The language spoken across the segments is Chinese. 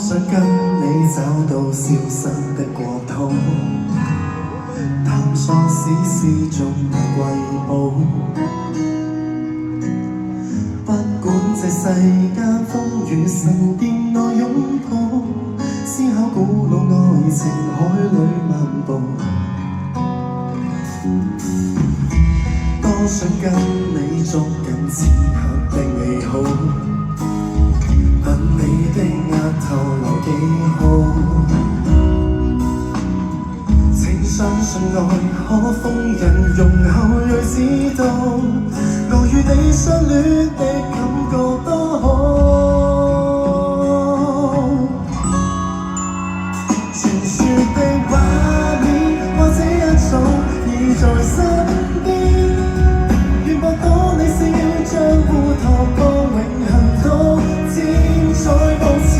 想跟你找到消失的國土，探索史詩中瑰寶。不管這世間風雨神殿內擁抱，思考古老愛情海裏漫步。多想跟你捉緊此刻的美好，問你的額頭留記號。請相信愛可封印，容後睿知道，我與你相戀的感覺多好。傳說的畫面或者一早已在身邊，願博到你笑將烏托邦永恆到精彩保持，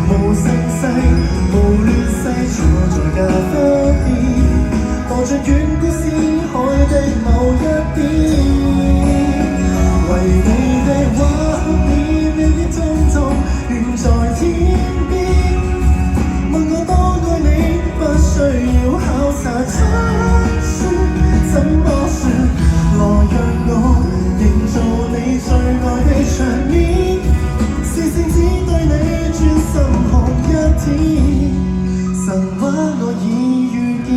無盛世無亂世，坐在咖啡店，望着遠古詩海的某一邊，為你的畫面秒秒鐘鐘遠在天邊，問我多愛你，不需要考察參書，怎麼說？來讓我營造你最愛的場面，視線只對你專心看一天，神話我已遇見。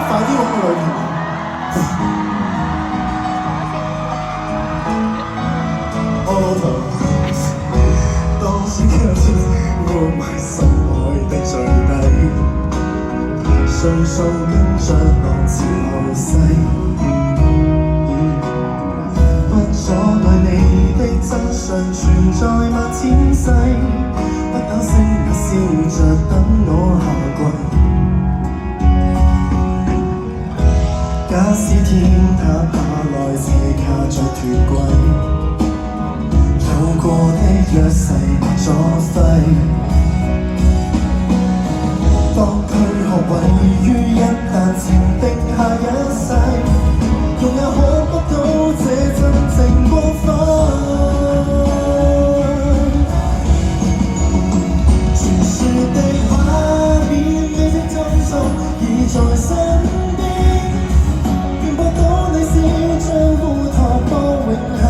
快啲揾個女朋友。我老婆多想跟我埋心愛的最底，歲數跟着浪潮後世，不阻礙你的真相存在萬千世，不等星日笑着等我下跪。假使天塌下來，這卡着脫軌，做過的約誓作廢。當軀殼毀於一旦情定下一世，用也可不到這真正光輝。傳說的畫面，你的真相已在身邊，願博到你笑將烏托邦永恆。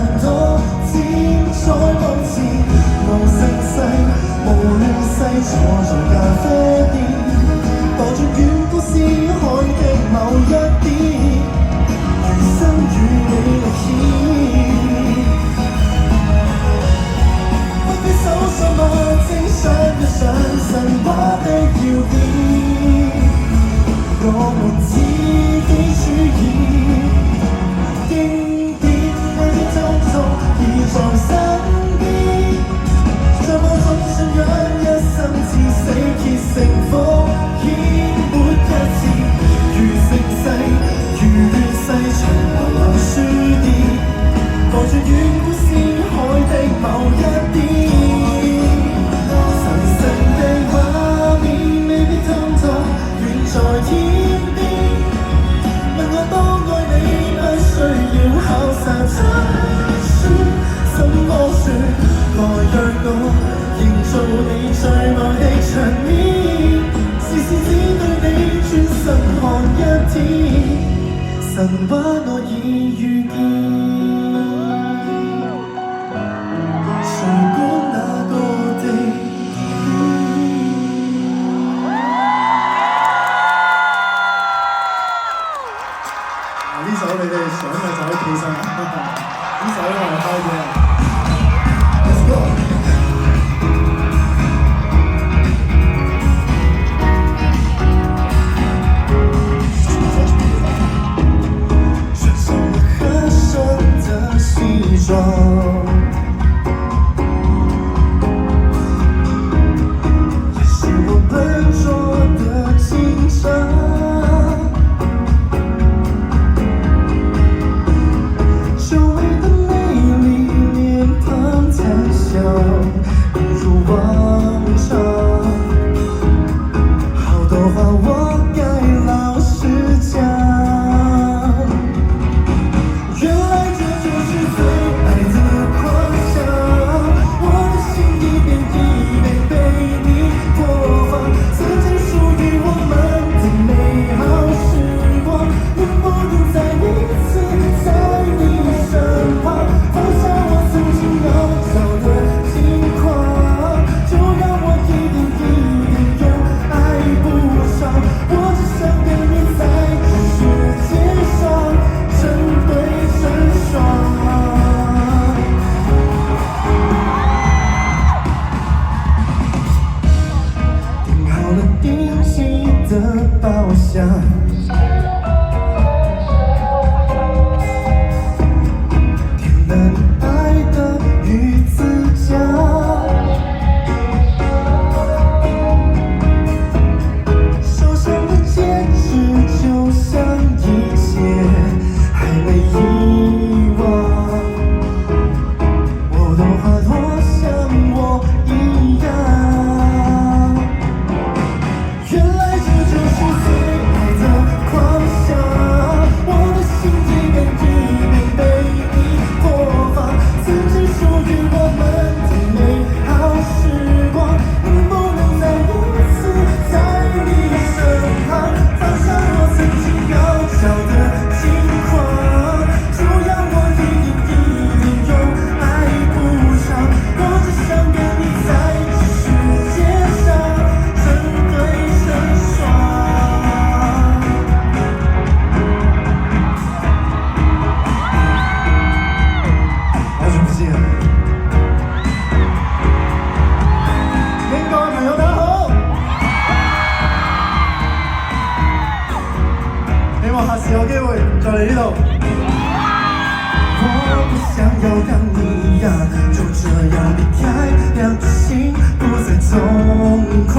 疯狂。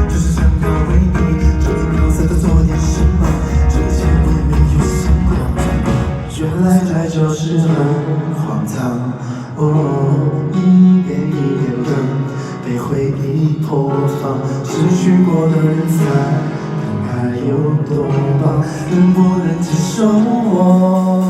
就是想要为你这一秒再多做点什么，这一切我也没有想过。原来爱就是很荒唐，一遍一遍的被回忆破放，失去过的人才。爱有多棒，能不能接受我？